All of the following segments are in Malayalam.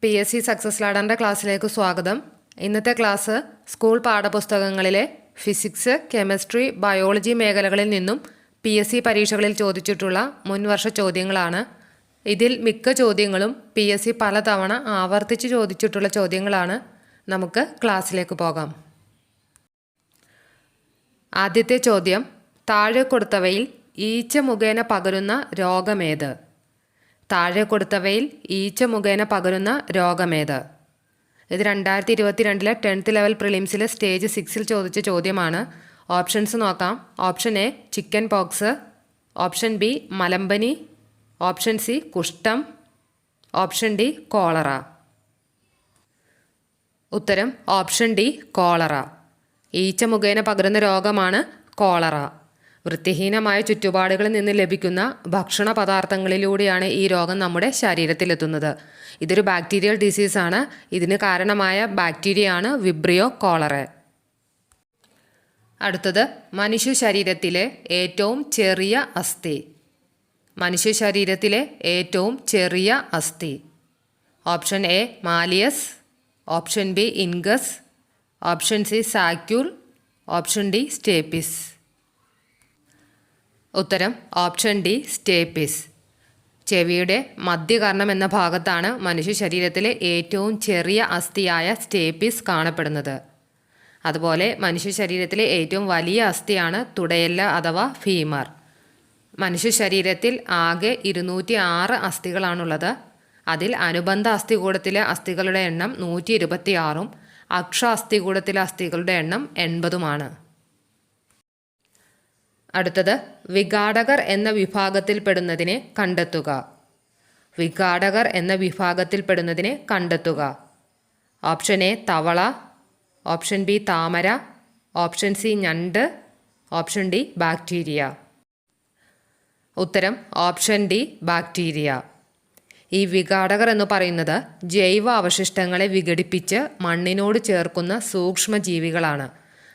PSC സക്സസ് ലാഡറിൻ്റെ ക്ലാസ്സിലേക്ക് സ്വാഗതം. ഇന്നത്തെ ക്ലാസ് സ്കൂൾ പാഠപുസ്തകങ്ങളിലെ ഫിസിക്സ്, കെമിസ്ട്രി, ബയോളജി മേഖലകളിൽ നിന്നും PSC പരീക്ഷകളിൽ ചോദിച്ചിട്ടുള്ള മുൻവർഷ ചോദ്യങ്ങളാണ്. ഇതിൽ മിക്ക ചോദ്യങ്ങളും PSC പലതവണ ആവർത്തിച്ച് ചോദിച്ചിട്ടുള്ള ചോദ്യങ്ങളാണ്. നമുക്ക് ക്ലാസ്സിലേക്ക് പോകാം. ആദ്യത്തെ ചോദ്യം, താഴെ കൊടുത്തവയിൽ ഈച്ച മുഖേന പകരുന്ന രോഗമേത്? താഴെ കൊടുത്തവയിൽ ഈച്ച മുഖേന പകരുന്ന രോഗമേത്? ഇത് 2022 10th ലെവൽ പ്രിലിംസിലെ സ്റ്റേജ് 6 ചോദിച്ച ചോദ്യമാണ്. ഓപ്ഷൻസ് നോക്കാം. Option A chicken pox, option B മലമ്പനി, ഓപ്ഷൻ സി കുഷ്ഠം, ഓപ്ഷൻ ഡി കോളറ. ഉത്തരം ഓപ്ഷൻ ഡി കോളറ. ഈച്ച മുഖേന പകരുന്ന രോഗമാണ് കോളറ. വൃത്തിഹീനമായ ചുറ്റുപാടുകളിൽ നിന്ന് ലഭിക്കുന്ന ഭക്ഷണ പദാർത്ഥങ്ങളിലൂടെയാണ് ഈ രോഗം നമ്മുടെ ശരീരത്തിലെത്തുന്നത്. ഇതൊരു ബാക്ടീരിയൽ ഡിസീസാണ്. ഇതിന് കാരണമായ ബാക്ടീരിയയാണ് വിബ്രിയോ കോളറെ. അടുത്തത്, മനുഷ്യ ശരീരത്തിലെ ഏറ്റവും ചെറിയ അസ്ഥി. മനുഷ്യ ശരീരത്തിലെ ഏറ്റവും ചെറിയ അസ്ഥി. Option A malleus, option B incus, option C saccule, option D stapes. ഉത്തരം ഓപ്ഷൻ ഡി സ്റ്റേപ്പിസ്. ചെവിയുടെ മധ്യകർണം എന്ന ഭാഗത്താണ് മനുഷ്യ ശരീരത്തിലെ ഏറ്റവും ചെറിയ അസ്ഥിയായ സ്റ്റേപ്പിസ് കാണപ്പെടുന്നത്. അതുപോലെ മനുഷ്യ ശരീരത്തിലെ ഏറ്റവും വലിയ അസ്ഥിയാണ് തുടയെല്ല് അഥവാ ഫീമർ. മനുഷ്യ ശരീരത്തിൽ ആകെ 206 അസ്ഥികളാണുള്ളത്. അതിൽ അനുബന്ധ അസ്ഥികൂടത്തിലെ അസ്ഥികളുടെ എണ്ണം 126ഉം അക്ഷ അസ്ഥികൂടത്തിലെ അസ്ഥികളുടെ എണ്ണം 80ഉമാണ്. അടുത്തത്, വിഘാടകർ എന്ന വിഭാഗത്തിൽപ്പെടുന്നതിനെ കണ്ടെത്തുക. വിഘാടകർ എന്ന വിഭാഗത്തിൽപ്പെടുന്നതിനെ കണ്ടെത്തുക. ഓപ്ഷൻ എ തവള, ഓപ്ഷൻ ബി താമര, ഓപ്ഷൻ സി ഞണ്ട്, ഓപ്ഷൻ ഡി ബാക്ടീരിയ. ഉത്തരം ഓപ്ഷൻ ഡി ബാക്ടീരിയ. ഈ വിഘാടകർ എന്ന് പറയുന്നത് ജൈവ അവശിഷ്ടങ്ങളെ വിഘടിപ്പിച്ച് മണ്ണിനോട് ചേർക്കുന്ന സൂക്ഷ്മജീവികളാണ്.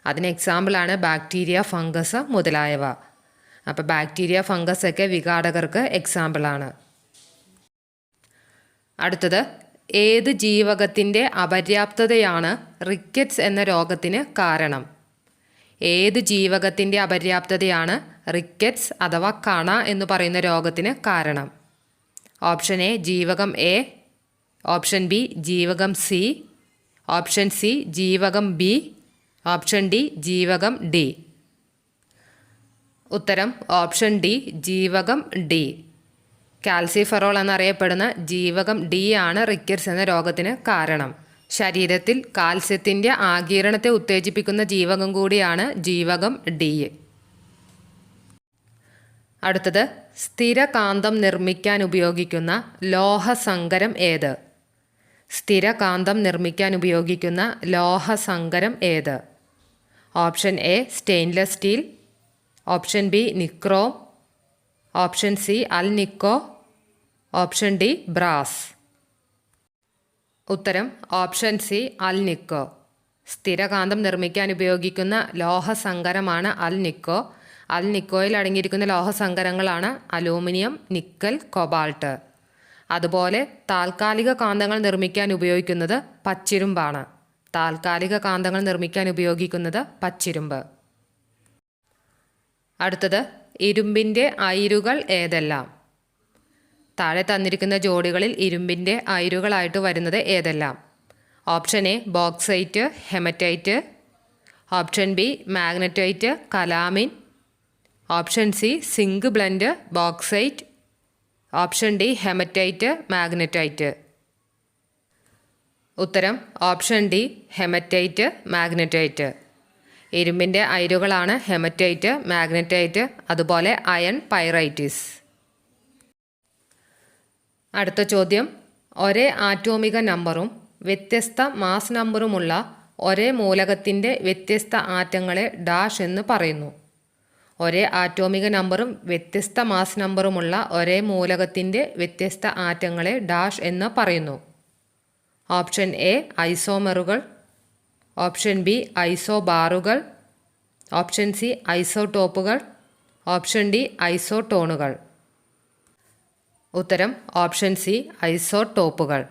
അതിന് എക്സാമ്പിളാണ് ബാക്ടീരിയ, ഫംഗസ് മുതലായവ. അപ്പോൾ ബാക്ടീരിയ, ഫംഗസ് ഒക്കെ വിഘാടകർക്ക് എക്സാമ്പിളാണ്. അടുത്തത്, ഏത് ജീവകത്തിൻ്റെ അപര്യാപ്തതയാണ് റിക്കറ്റ്സ് എന്ന രോഗത്തിന് കാരണം? ഏത് ജീവകത്തിൻ്റെ അപര്യാപ്തതയാണ് റിക്കറ്റ്സ് അഥവാ കണ എന്ന് പറയുന്ന രോഗത്തിന് കാരണം? ഓപ്ഷൻ എ ജീവകം എ, ഓപ്ഷൻ ബി ജീവകം സി, ഓപ്ഷൻ സി ജീവകം ബി, ഓപ്ഷൻ ഡി ജീവകം ഡി. ഉത്തരം ഓപ്ഷൻ ഡി ജീവകം ഡി. കാൽസിഫെറോൾ എന്നറിയപ്പെടുന്ന ജീവകം ഡി ആണ് റിക്കറ്റ്സ് എന്ന രോഗത്തിന് കാരണം. ശരീരത്തിൽ കാൽസ്യത്തിൻ്റെ ആഗിരണത്തെ ഉത്തേജിപ്പിക്കുന്ന ജീവകം കൂടിയാണ് ജീവകം ഡി. അടുത്തത്, സ്ഥിരകാന്തം നിർമ്മിക്കാൻ ഉപയോഗിക്കുന്ന ലോഹസങ്കരം ഏത്? സ്ഥിരകാന്തം നിർമ്മിക്കാൻ ഉപയോഗിക്കുന്ന ലോഹസങ്കരം ഏത്? Option A stainless steel, option B nichrome, option C alnico, option D brass. ഉത്തരം ഓപ്ഷൻ സി അൽനിക്കോ. സ്ഥിരകാന്തം നിർമ്മിക്കാൻ ഉപയോഗിക്കുന്ന ലോഹസങ്കരമാണ് അൽനിക്കോ. അൽനിക്കോയിൽ അടങ്ങിയിരിക്കുന്ന ലോഹസങ്കരങ്ങളാണ് അലൂമിനിയം, നിക്കൽ, കൊബാൾട്ട്. അതുപോലെ താൽക്കാലിക കാന്തങ്ങൾ നിർമ്മിക്കാൻ ഉപയോഗിക്കുന്നത് പച്ചിരുമ്പാണ്. താൽക്കാലിക കാന്തങ്ങൾ നിർമ്മിക്കാൻ ഉപയോഗിക്കുന്നത് പച്ചിരുമ്പ്. അടുത്തത്, ഇരുമ്പിൻ്റെ അയിരുകൾ ഏതെല്ലാം? താഴെ തന്നിരിക്കുന്ന ജോഡികളിൽ ഇരുമ്പിൻ്റെ അയിരുകളായിട്ട് വരുന്നത് ഏതെല്ലാം? Option A bauxite, hematite, option B magnetite, calamine, option C zinc blende, bauxite, option D hematite, magnetite. ഉത്തരം ഓപ്ഷൻ ഡി ഹെമറ്റൈറ്റ്, മാഗ്നറ്റൈറ്റ്. ഇരുമ്പിൻ്റെ അയിരുകളാണ് ഹെമറ്റൈറ്റ്, മാഗ്നറ്റൈറ്റ്, അതുപോലെ അയൺ പൈറൈറ്റിസ്. അടുത്ത ചോദ്യം, ഒരേ ആറ്റോമിക നമ്പറും വ്യത്യസ്ത മാസ് നമ്പറുമുള്ള ഒരേ മൂലകത്തിൻ്റെ വ്യത്യസ്ത ആറ്റങ്ങളെ ഡാഷ് എന്ന് പറയുന്നു. ഒരേ ആറ്റോമിക നമ്പറും വ്യത്യസ്ത മാസ് നമ്പറുമുള്ള ഒരേ മൂലകത്തിൻ്റെ വ്യത്യസ്ത ആറ്റങ്ങളെ ഡാഷ് എന്ന് പറയുന്നു. ഓപ്ഷൻ എ ഐസോമെറുകൾ, ഓപ്ഷൻ ബി ഐസോബാറുകൾ, ഓപ്ഷൻ സി ഐസോടോപ്പുകൾ, ഓപ്ഷൻ ഡി ഐസോടോണുകൾ. ഉത്തരം ഓപ്ഷൻ സി ഐസോടോപ്പുകൾ.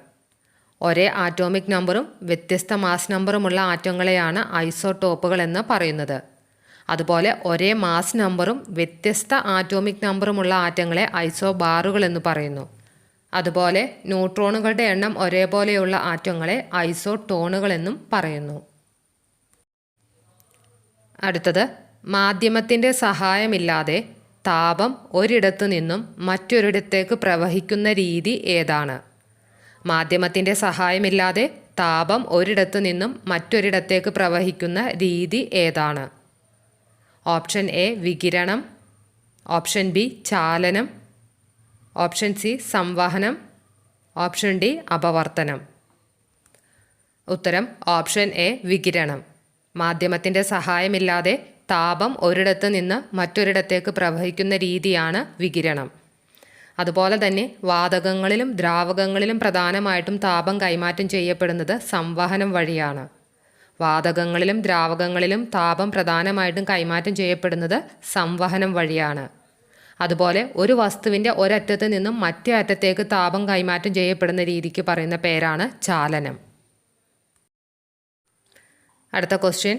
ഒരേ ആറ്റോമിക് നമ്പറും വ്യത്യസ്ത മാസ് നമ്പറുമുള്ള ആറ്റങ്ങളെയാണ് ഐസോടോപ്പുകൾ എന്ന് പറയുന്നത്. അതുപോലെ ഒരേ മാസ് നമ്പറും വ്യത്യസ്ത ആറ്റോമിക് നമ്പറുമുള്ള ആറ്റങ്ങളെ ഐസോബാറുകൾ എന്ന് പറയുന്നു. അതുപോലെ ന്യൂട്രോണുകളുടെ എണ്ണം ഒരേപോലെയുള്ള ആറ്റങ്ങളെ ഐസോടോണുകൾ എന്നും പറയുന്നു. അടുത്തത്, മാധ്യമത്തിൻ്റെ സഹായമില്ലാതെ താപം ഒരിടത്തു നിന്നും മറ്റൊരിടത്തേക്ക് പ്രവഹിക്കുന്ന രീതി ഏതാണ്? മാധ്യമത്തിൻ്റെ സഹായമില്ലാതെ താപം ഒരിടത്തു നിന്നും മറ്റൊരിടത്തേക്ക് പ്രവഹിക്കുന്ന രീതി ഏതാണ്? ഓപ്ഷൻ എ വികിരണം, ഓപ്ഷൻ ബി ചാലനം, ഓപ്ഷൻ സി സംവഹനം, ഓപ്ഷൻ ഡി അപവർത്തനം. ഉത്തരം ഓപ്ഷൻ എ വികിരണം. മാധ്യമത്തിൻ്റെ സഹായമില്ലാതെ താപം ഒരിടത്ത് നിന്ന് മറ്റൊരിടത്തേക്ക് പ്രവഹിക്കുന്ന രീതിയാണ് വികിരണം. അതുപോലെ തന്നെ വാതകങ്ങളിലും ദ്രാവകങ്ങളിലും പ്രധാനമായിട്ടും താപം കൈമാറ്റം ചെയ്യപ്പെടുന്നത് സംവഹനം വഴിയാണ്. വാതകങ്ങളിലും ദ്രാവകങ്ങളിലും താപം പ്രധാനമായിട്ടും കൈമാറ്റം ചെയ്യപ്പെടുന്നത് സംവഹനം വഴിയാണ്. അതുപോലെ ഒരു വസ്തുവിൻ്റെ ഒരറ്റത്ത് നിന്നും മറ്റേ അറ്റത്തേക്ക് താപം കൈമാറ്റം ചെയ്യപ്പെടുന്ന രീതിക്ക് പറയുന്ന പേരാണ് ചാലനം. അടുത്ത ക്വസ്റ്റ്യൻ,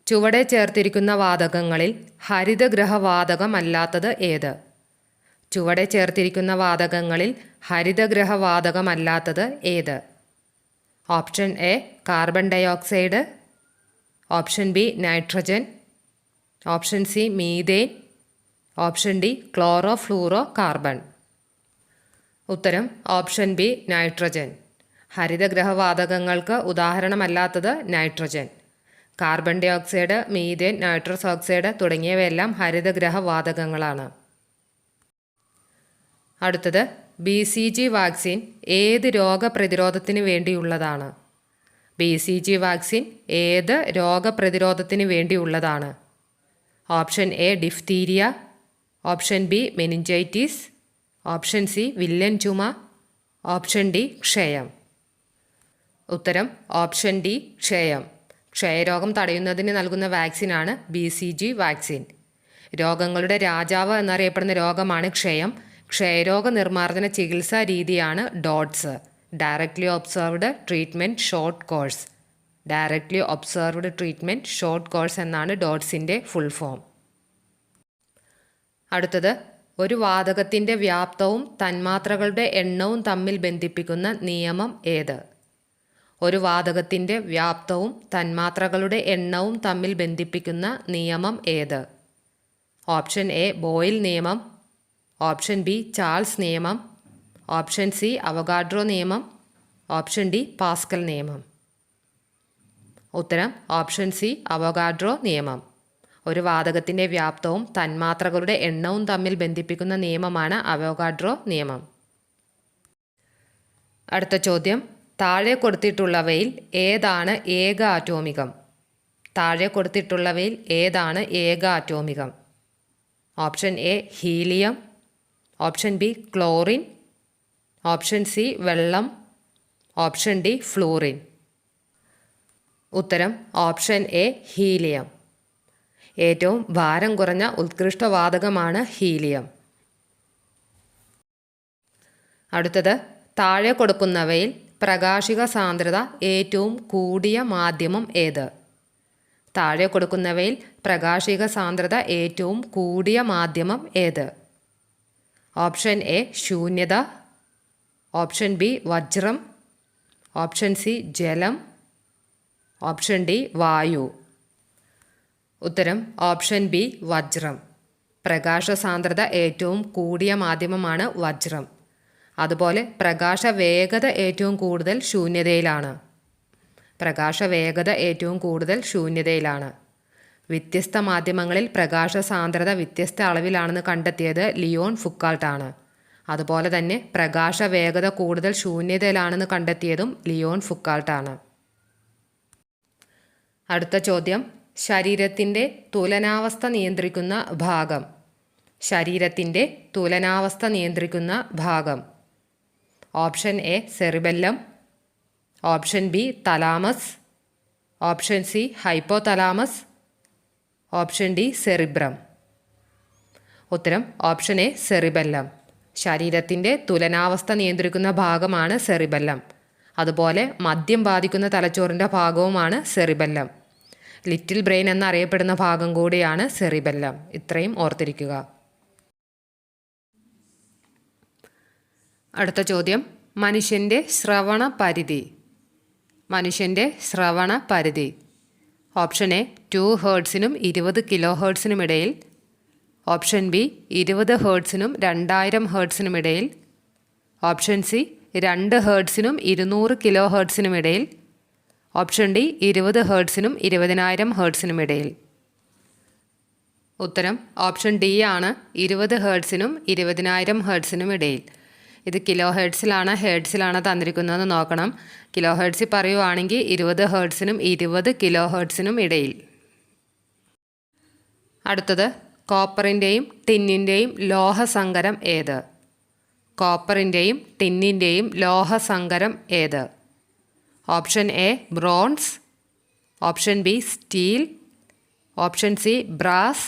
ചുവടെ ചേർത്തിരിക്കുന്ന വാതകങ്ങളിൽ ഹരിതഗ്രഹവാതകമല്ലാത്തത് ഏത്? ചുവടെ ചേർത്തിരിക്കുന്ന വാതകങ്ങളിൽ ഹരിതഗ്രഹവാതകമല്ലാത്തത് ഏത്? Option A carbon dioxide, option B nitrogen, option C methane, option D chlorofluorocarbon. ഉത്തരം ഓപ്ഷൻ ബി നൈട്രജൻ. ഹരിതഗ്രഹവാതകങ്ങൾക്ക് ഉദാഹരണമല്ലാത്തത് nitrogen. Carbon dioxide, methane, nitrous oxide തുടങ്ങിയവയെല്ലാം ഹരിതഗ്രഹവാതകങ്ങളാണ്. അടുത്തത്, BCG വാക്സിൻ ഏത് രോഗപ്രതിരോധത്തിന് വേണ്ടിയുള്ളതാണ്? BCG വാക്സിൻ ഏത് രോഗപ്രതിരോധത്തിന് വേണ്ടിയുള്ളതാണ്? Option A diphtheria, option B meningitis, option C villain ചുമ, ഓപ്ഷൻ ഡി ക്ഷയം. ഉത്തരം ഓപ്ഷൻ ഡി ക്ഷയം. ക്ഷയരോഗം തടയുന്നതിന് നൽകുന്ന വാക്സിനാണ് BCG വാക്സിൻ. രോഗങ്ങളുടെ രാജാവ് എന്നറിയപ്പെടുന്ന രോഗമാണ് ക്ഷയം. ക്ഷയരോഗ നിർമ്മാർജ്ജന ചികിത്സാ രീതിയാണ് dots, directly observed treatment short course. Directly observed treatment short course എന്നാണ് ഡോട്ട്സിൻ്റെ ഫുൾ ഫോം. അടുത്തത്, ഒരു വാതകത്തിൻ്റെ വ്യാപ്തവും തന്മാത്രകളുടെ എണ്ണവും തമ്മിൽ ബന്ധിപ്പിക്കുന്ന നിയമം ഏത്? ഒരു വാതകത്തിൻ്റെ വ്യാപ്തവും തന്മാത്രകളുടെ എണ്ണവും തമ്മിൽ ബന്ധിപ്പിക്കുന്ന നിയമം ഏത്? ഓപ്ഷൻ എ ബോയിൽ നിയമം, ഓപ്ഷൻ ബി ചാൾസ് നിയമം, ഓപ്ഷൻ സി അവഗാഡ്രോ നിയമം, ഓപ്ഷൻ ഡി പാസ്കൽ നിയമം. ഉത്തരം ഓപ്ഷൻ സി അവഗാഡ്രോ നിയമം. ഒരു വാതകത്തിൻ്റെ വ്യാപ്തവും തന്മാത്രകളുടെ എണ്ണവും തമ്മിൽ ബന്ധിപ്പിക്കുന്ന നിയമമാണ് അവഗാഡ്രോ നിയമം. അടുത്ത ചോദ്യം, താഴെ കൊടുത്തിട്ടുള്ളവയിൽ ഏതാണ് ഏക ആറ്റോമികം? താഴെ കൊടുത്തിട്ടുള്ളവയിൽ ഏതാണ് ഏക ആറ്റോമികം? Option A helium, option B chlorine, option C വെള്ളം, ഓപ്ഷൻ ഡി ഫ്ലൂറിൻ. ഉത്തരം ഓപ്ഷൻ എ ഹീലിയം. ഏറ്റവും ഭാരം കുറഞ്ഞ ഉത്കൃഷ്ടവാതകമാണ് ഹീലിയം. അടുത്തത്, താഴെ കൊടുക്കുന്നവയിൽ പ്രകാശിക സാന്ദ്രത ഏറ്റവും കൂടിയ മാധ്യമം ഏത്? താഴെ കൊടുക്കുന്നവയിൽ പ്രകാശിക സാന്ദ്രത ഏറ്റവും കൂടിയ മാധ്യമം ഏത്? ഓപ്ഷൻ എ ശൂന്യത, ഓപ്ഷൻ ബി വജ്രം, ഓപ്ഷൻ സി ജലം, ഓപ്ഷൻ ഡി വായു. ഉത്തരം ഓപ്ഷൻ ബി വജ്രം. പ്രകാശ സാന്ദ്രത ഏറ്റവും കൂടിയ മാധ്യമമാണ് വജ്രം. അതുപോലെ പ്രകാശ വേഗത ഏറ്റവും കൂടുതൽ ശൂന്യതയിലാണ്. പ്രകാശ വേഗത ഏറ്റവും കൂടുതൽ ശൂന്യതയിലാണ്. വ്യത്യസ്ത മാധ്യമങ്ങളിൽ പ്രകാശ സാന്ദ്രത വ്യത്യസ്ത അളവിലാണെന്ന് കണ്ടെത്തിയത് ലിയോൺ ഫുക്കാൾട്ടാണ്. അതുപോലെ തന്നെ പ്രകാശ വേഗത കൂടുതൽ ശൂന്യതയിലാണെന്ന് കണ്ടെത്തിയതും ലിയോൺ ഫുക്കാൾട്ടാണ്. അടുത്ത ചോദ്യം, ശരീരത്തിൻ്റെ തുലനാവസ്ഥ നിയന്ത്രിക്കുന്ന ഭാഗം. ശരീരത്തിൻ്റെ തുലനാവസ്ഥ നിയന്ത്രിക്കുന്ന ഭാഗം. Option A cerebellum, option B thalamus, option C hypothalamus, option D cerebrum. ഉത്തരം ഓപ്ഷൻ എ സെറിബെല്ലം. ശരീരത്തിൻ്റെ തുലനാവസ്ഥ നിയന്ത്രിക്കുന്ന ഭാഗമാണ് സെറിബെല്ലം. അതുപോലെ മദ്യം ബാധിക്കുന്ന തലച്ചോറിൻ്റെ ഭാഗവുമാണ് സെറിബെല്ലം. ലിറ്റിൽ ബ്രെയിൻ എന്നറിയപ്പെടുന്ന ഭാഗം കൂടിയാണ് സെറിബെല്ലം. ഇത്രയും ഓർത്തിരിക്കുക. അടുത്ത ചോദ്യം, മനുഷ്യൻ്റെ ശ്രവണ പരിധി. മനുഷ്യൻ്റെ ശ്രവണ പരിധി. ഓപ്ഷൻ എ 2 ഹേർട്സിനും 20 കിലോ ഹേർട്സിനും ഇടയിൽ. ഓപ്ഷൻ ബി 20 ഹേർട്സിനും 2000 ഹേർട്സിനും ഇടയിൽ. ഓപ്ഷൻ സി 2 ഹേർട്സിനും 200 കിലോ ഹേർട്സിനും ഇടയിൽ. ഓപ്ഷൻ ഡി 20 ഹേർട്സിനും 20000 ഹേർട്സിനും ഇടയിൽ. ഉത്തരം ഓപ്ഷൻ ഡി ആണ്, 20 ഹേർട്സിനും 20000 ഹേർട്സിനും ഇടയിൽ. ഇത് കിലോ ഹേർട്സിലാണ് ഹേർട്സിലാണ് തന്നിരിക്കുന്നതെന്ന് നോക്കണം. കിലോ ഹേർട്സിൽ പറയുവാണെങ്കിൽ 20 ഹേർട്സിനും 20 കിലോ ഹേർട്സിനും ഇടയിൽ. അടുത്തത്, കോപ്പറിൻ്റെയും ടിന്നിൻ്റെയും ലോഹസങ്കരം ഏത്? കോപ്പറിൻ്റെയും ടിന്നിൻ്റെയും ലോഹസങ്കരം ഏത്? Option A bronze. Option B steel. Option C brass.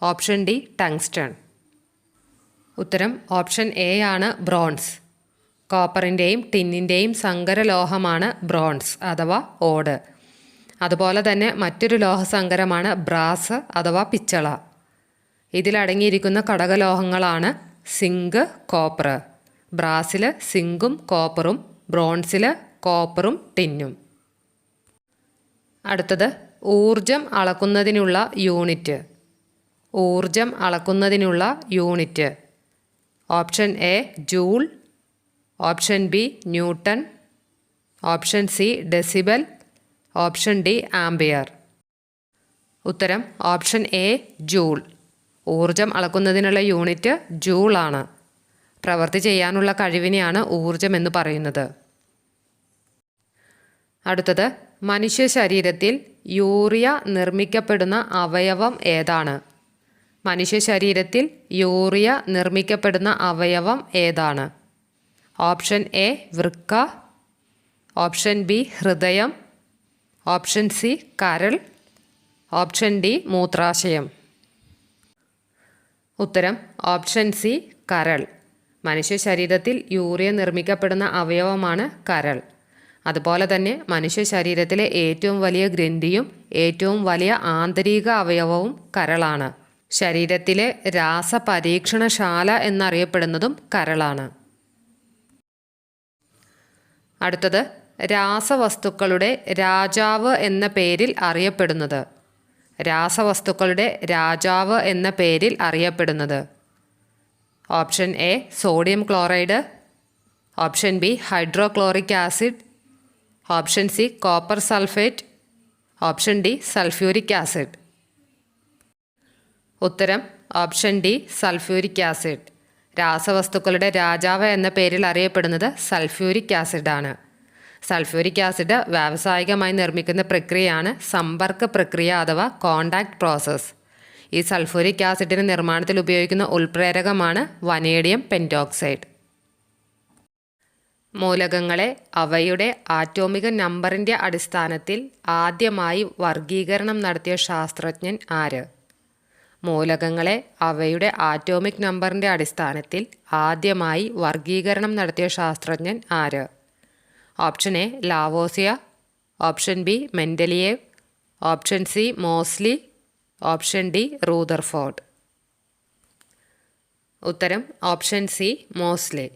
Option D tungsten. ഉത്തരം ഓപ്ഷൻ എ ആണ്, ബ്രോൺസ്. കോപ്പറിൻ്റെയും ടിന്നിൻ്റെയും സങ്കരലോഹമാണ് ബ്രോൺസ് അഥവാ ഓട്. അതുപോലെ തന്നെ മറ്റൊരു ലോഹസങ്കരമാണ് ബ്രാസ് അഥവാ പിച്ചള. ഇതിലടങ്ങിയിരിക്കുന്ന ഘടകലോഹങ്ങളാണ് സിങ്ക്, കോപ്പർ. ബ്രാസിൽ സിങ്കും കോപ്പറും, ബ്രോൺസിൽ കോപ്പറും ടിന്നും. അടുത്തത്, ഊർജം അളക്കുന്നതിനുള്ള യൂണിറ്റ്. ഊർജം അളക്കുന്നതിനുള്ള unit. Option A joule. Option B newton. Option C decibel. Option D ampere. ഉത്തരം ഓപ്ഷൻ എ ജൂൾ. ഊർജം അളക്കുന്നതിനുള്ള യൂണിറ്റ് ജൂൾ ആണ്. പ്രവൃത്തി ചെയ്യാനുള്ള കഴിവിനെയാണ് ഊർജം എന്ന് പറയുന്നത്. അടുത്തത്, മനുഷ്യ ശരീരത്തിൽ യൂറിയ നിർമ്മിക്കപ്പെടുന്ന അവയവം ഏതാണ്? മനുഷ്യ ശരീരത്തിൽ യൂറിയ നിർമ്മിക്കപ്പെടുന്ന അവയവം ഏതാണ്? ഓപ്ഷൻ എ വൃക്ക. ഓപ്ഷൻ ബി ഹൃദയം. ഓപ്ഷൻ സി കരൾ. ഓപ്ഷൻ ഡി മൂത്രാശയം. ഉത്തരം ഓപ്ഷൻ സി കരൾ. മനുഷ്യ ശരീരത്തിൽ യൂറിയ നിർമ്മിക്കപ്പെടുന്ന അവയവമാണ് കരൾ. അതുപോലെ തന്നെ മനുഷ്യ ശരീരത്തിലെ ഏറ്റവും വലിയ ഗ്രന്ഥിയും ഏറ്റവും വലിയ ആന്തരിക അവയവവും കരളാണ്. ശരീരത്തിലെ രാസപരീക്ഷണശാല എന്നറിയപ്പെടുന്നതും കരളാണ്. അടുത്തത്, രാസവസ്തുക്കളുടെ രാജാവ് എന്ന പേരിൽ അറിയപ്പെടുന്നത്. രാസവസ്തുക്കളുടെ രാജാവ് എന്ന പേരിൽ അറിയപ്പെടുന്നത്. Option A sodium chloride. Option B hydrochloric acid. Option C copper sulphate. Option D sulphuric acid. ഉത്തരം ഓപ്ഷൻ ഡി സൾഫ്യൂരിക് ആസിഡ്. രാസവസ്തുക്കളുടെ രാജാവ് എന്ന പേരിൽ അറിയപ്പെടുന്നത് സൾഫ്യൂരിക് ആസിഡാണ്. സൾഫ്യൂരിക് ആസിഡ് വ്യാവസായികമായി നിർമ്മിക്കുന്ന പ്രക്രിയയാണ് സമ്പർക്ക പ്രക്രിയ അഥവാ കോണ്ടാക്ട് പ്രോസസ്സ്. ഈ സൾഫ്യൂരിക് ആസിഡിൻ്റെ നിർമ്മാണത്തിൽ ഉപയോഗിക്കുന്ന ഉൾപ്രേരകമാണ് വനേഡിയം പെൻറ്റോക്സൈഡ്. മൂലകങ്ങളെ അവയുടെ ആറ്റോമിക നമ്പറിൻ്റെ അടിസ്ഥാനത്തിൽ ആദ്യമായി വർഗീകരണം നടത്തിയ ശാസ്ത്രജ്ഞൻ ആര്? മൂലകങ്ങളെ അവയുടെ ആറ്റോമിക് നമ്പറിൻ്റെ അടിസ്ഥാനത്തിൽ ആദ്യമായി വർഗീകരണം നടത്തിയ ശാസ്ത്രജ്ഞൻ ആര്? Option A Lavoisier. Option B Mendeleev. Option C Moseley. Option D Rutherford. ഉത്തരം ഓപ്ഷൻ സി മോസ്ലി.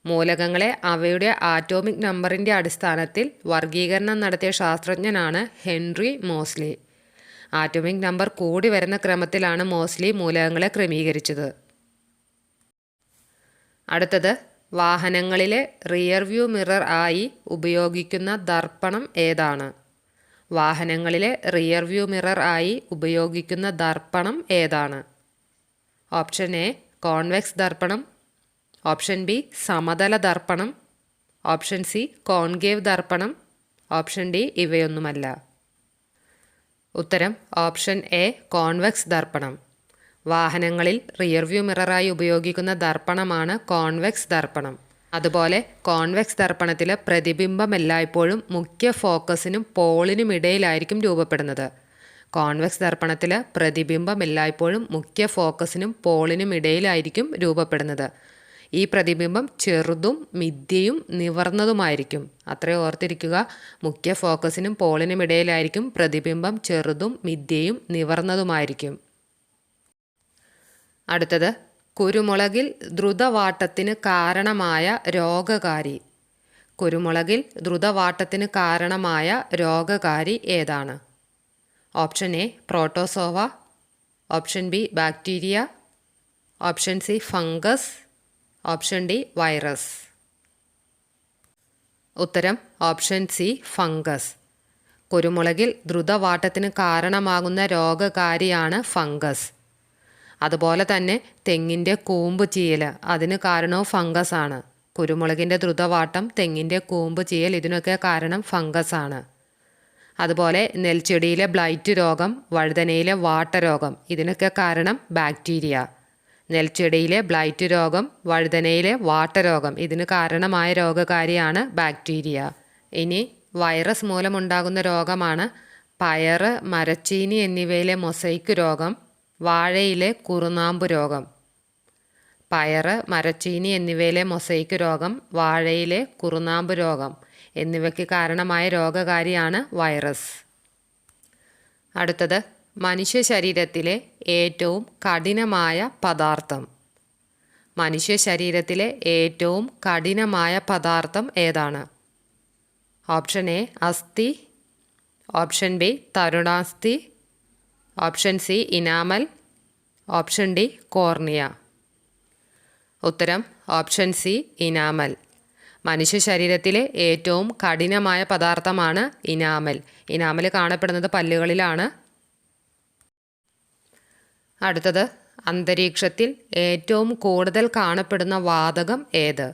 മൂലകങ്ങളെ അവയുടെ ആറ്റോമിക് നമ്പറിൻ്റെ അടിസ്ഥാനത്തിൽ വർഗീകരണം നടത്തിയ ശാസ്ത്രജ്ഞനാണ് ഹെൻറി മോസ്ലി. ആറ്റോമിക് നമ്പർ കൂടി വരുന്ന ക്രമത്തിലാണ് മോസ്ലി മൂലകങ്ങളെ ക്രമീകരിച്ചത്. അടുത്തത്, വാഹനങ്ങളിലെ റിയർ വ്യൂ മിറർ ആയി ഉപയോഗിക്കുന്ന ദർപ്പണം ഏതാണ്? വാഹനങ്ങളിലെ റിയർ വ്യൂ മിറർ ആയി ഉപയോഗിക്കുന്ന ദർപ്പണം ഏതാണ്? ഓപ്ഷൻ എ കോൺവെക്സ് ദർപ്പണം. ഓപ്ഷൻ ബി സമതല ദർപ്പണം. ഓപ്ഷൻ സി കോൺകേവ് ദർപ്പണം. ഓപ്ഷൻ ഡി ഇവയൊന്നുമല്ല. ഉത്തരം ഓപ്ഷൻ എ കോൺവെക്സ് ദർപ്പണം. വാഹനങ്ങളിൽ റിയർ വ്യൂ മിററായി ഉപയോഗിക്കുന്ന ദർപ്പണമാണ് കോൺവെക്സ് ദർപ്പണം. അതുപോലെ കോൺവെക്സ് ദർപ്പണത്തിൽ പ്രതിബിംബം എല്ലായ്പ്പോഴും മുഖ്യ ഫോക്കസിനും പോളിനും ഇടയിലായിരിക്കും രൂപപ്പെടുന്നത്. കോൺവെക്സ് ദർപ്പണത്തിൽ പ്രതിബിംബം എല്ലായ്പ്പോഴും മുഖ്യ ഫോക്കസിനും പോളിനും ഇടയിലായിരിക്കും രൂപപ്പെടുന്നത്. ഈ പ്രതിബിംബം ചെറുതും മിഥ്യയും നിവർന്നതുമായിരിക്കും. അത്രയും ഓർത്തിരിക്കുക. മുഖ്യ ഫോക്കസിനും പോളിനും ഇടയിലായിരിക്കും പ്രതിബിംബം ചെറുതും മിഥ്യയും നിവർന്നതുമായിരിക്കും. അടുത്തത്, കുരുമുളകിൽ ദ്രുതവാട്ടത്തിന് കാരണമായ രോഗകാരി. കുരുമുളകിൽ ദ്രുതവാട്ടത്തിന് കാരണമായ രോഗകാരി ഏതാണ്? Option A protozoa, option B bacteria, option C fungus, option D virus. ഉത്തരം ഓപ്ഷൻ സി ഫംഗസ്. കുരുമുളകിൽ ദ്രുതവാട്ടത്തിന് കാരണമാകുന്ന രോഗകാരിയാണ് ഫംഗസ്. അതുപോലെ തന്നെ തെങ്ങിൻ്റെ കൂമ്പ് ചീയൽ, അതിന് കാരണവും ഫംഗസാണ്. കുരുമുളകിൻ്റെ ദ്രുതവാട്ടം, തെങ്ങിൻ്റെ കൂമ്പ് ചീയൽ, ഇതിനൊക്കെ കാരണം ഫംഗസാണ്. അതുപോലെ നെൽച്ചെടിയിലെ ബ്ലൈറ്റ് രോഗം, വഴുതനയിലെ വാട്ടരോഗം, ഇതിനൊക്കെ കാരണം ബാക്ടീരിയ. നെൽച്ചെടിയിലെ ബ്ലൈറ്റ് രോഗം, വഴുതനയിലെ വാട്ടരോഗം, ഇതിന് കാരണമായ രോഗകാരിയാണ് ബാക്ടീരിയ. ഇനി വൈറസ് മൂലമുണ്ടാകുന്ന രോഗമാണ് പയറ്, മരച്ചീനി എന്നിവയിലെ മൊസൈക്ക് രോഗം, വാഴയിലെ കുറുനാമ്പ് രോഗം. പയറ്, മരച്ചീനി എന്നിവയിലെ മൊസൈക്ക് രോഗം, വാഴയിലെ കുറുനാമ്പ് രോഗം എന്നിവയ്ക്ക് കാരണമായ രോഗകാരിയാണ് വൈറസ്. അടുത്തത്, മനുഷ്യ ശരീരത്തിലെ ഏറ്റവും കഠിനമായ പദാർത്ഥം. മനുഷ്യ ശരീരത്തിലെ ഏറ്റവും കഠിനമായ പദാർത്ഥം ഏതാണ്? ഓപ്ഷൻ എ അസ്ഥി, ഓപ്ഷൻ ബി തരുണാസ്ഥി, option C enamel, option D cornea. ഉത്തരം ഓപ്ഷൻ സി ഇനാമൽ. മനുഷ്യ ശരീരത്തിലെ ഏറ്റവും കഠിനമായ പദാർത്ഥമാണ് ഇനാമൽ. ഇനാമൽ കാണപ്പെടുന്നത് പല്ലുകളിലാണ്. അടുത്തത്, അന്തരീക്ഷത്തിൽ ഏറ്റവും കൂടുതൽ കാണപ്പെടുന്ന വാതകം ഏത്?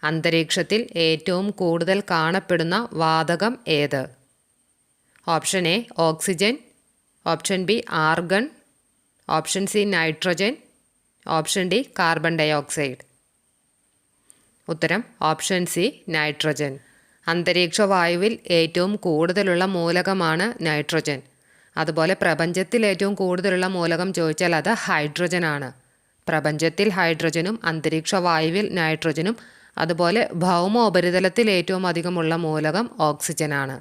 അന്തരീക്ഷത്തിൽ ഏറ്റവും കൂടുതൽ കാണപ്പെടുന്ന വാതകം ഏത്? Option A oxygen, option B argon, option C nitrogen, option D carbon dioxide. ഉത്തരം ഓപ്ഷൻ സി നൈട്രജൻ. അന്തരീക്ഷ വായുവിൽ ഏറ്റവും കൂടുതലുള്ള മൂലകമാണ് നൈട്രജൻ. അതുപോലെ പ്രപഞ്ചത്തിൽ ഏറ്റവും കൂടുതലുള്ള മൂലകം ചോദിച്ചാൽ അത് ഹൈഡ്രജനാണ്. പ്രപഞ്ചത്തിൽ ഹൈഡ്രജനും അന്തരീക്ഷ വായുവിൽ നൈട്രജനും. അതുപോലെ ഭൗമോപരിതലത്തിൽ ഏറ്റവും അധികമുള്ള മൂലകം ഓക്സിജനാണ്.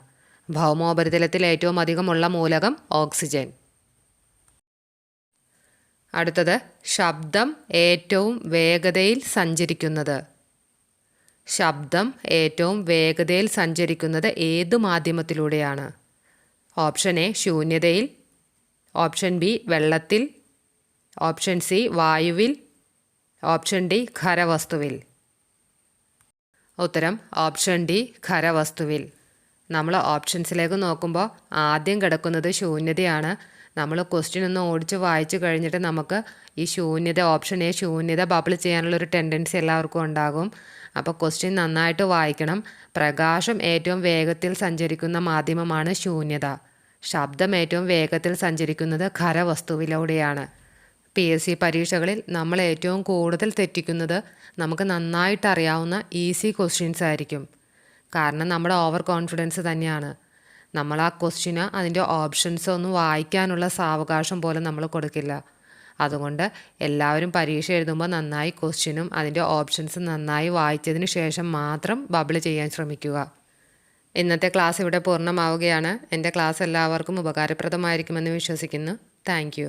ഭൗമോപരിതലത്തിൽ ഏറ്റവും അധികമുള്ള മൂലകം ഓക്സിജൻ. അടുത്തത്, ശബ്ദം ഏറ്റവും വേഗതയിൽ സഞ്ചരിക്കുന്നത്. ശബ്ദം ഏറ്റവും വേഗതയിൽ സഞ്ചരിക്കുന്നത് ഏത് മാധ്യമത്തിലൂടെയാണ്? ഓപ്ഷൻ എ ശൂന്യതയിൽ, ഓപ്ഷൻ ബി വെള്ളത്തിൽ, ഓപ്ഷൻ സി വായുവിൽ, ഓപ്ഷൻ ഡി ഖരവസ്തുവിൽ. ഉത്തരം ഓപ്ഷൻ ഡി ഖരവസ്തുവിൽ. നമ്മൾ ഓപ്ഷൻസിലേക്ക് നോക്കുമ്പോൾ ആദ്യം കിടക്കുന്നത് ശൂന്യതയാണ്. നമ്മൾ ക്വസ്റ്റ്യൻ ഒന്ന് ഓടിച്ച് വായിച്ചു കഴിഞ്ഞിട്ട് നമുക്ക് ഈ ശൂന്യത, ഓപ്ഷൻ എ ശൂന്യത ബബിൾ ചെയ്യാനുള്ളൊരു ടെൻഡൻസി എല്ലാവർക്കും ഉണ്ടാകും. അപ്പോൾ ക്വസ്റ്റ്യൻ നന്നായിട്ട് വായിക്കണം. പ്രകാശം ഏറ്റവും വേഗത്തിൽ സഞ്ചരിക്കുന്ന മാധ്യമമാണ് ശൂന്യത. ശബ്ദം ഏറ്റവും വേഗത്തിൽ സഞ്ചരിക്കുന്നത് ഖരവസ്തുവിലൂടെയാണ്. PSC പരീക്ഷകളിൽ നമ്മൾ ഏറ്റവും കൂടുതൽ തെറ്റിക്കുന്നത് നമുക്ക് നന്നായിട്ട് അറിയാവുന്ന ഈസി ക്വസ്റ്റ്യൻസ് ആയിരിക്കും. കാരണം നമ്മുടെ ഓവർ കോൺഫിഡൻസ് തന്നെയാണ്. നമ്മൾ ആ ക്വസ്റ്റ്യന് അതിൻ്റെ ഓപ്ഷൻസ് ഒന്നും വായിക്കാനുള്ള സാവകാശം പോലും നമ്മൾ കൊടുക്കില്ല. അതുകൊണ്ട് എല്ലാവരും പരീക്ഷ എഴുതുമ്പോൾ നന്നായി ക്വസ്റ്റ്യനും അതിൻ്റെ ഓപ്ഷൻസും നന്നായി വായിച്ചതിന് ശേഷം മാത്രം ബബിൾ ചെയ്യാൻ ശ്രമിക്കുക. ഇന്നത്തെ ക്ലാസ് ഇവിടെ പൂർണ്ണമാവുകയാണ്. എൻ്റെ ക്ലാസ് എല്ലാവർക്കും ഉപകാരപ്രദമായിരിക്കുമെന്ന് വിശ്വസിക്കുന്നു. താങ്ക്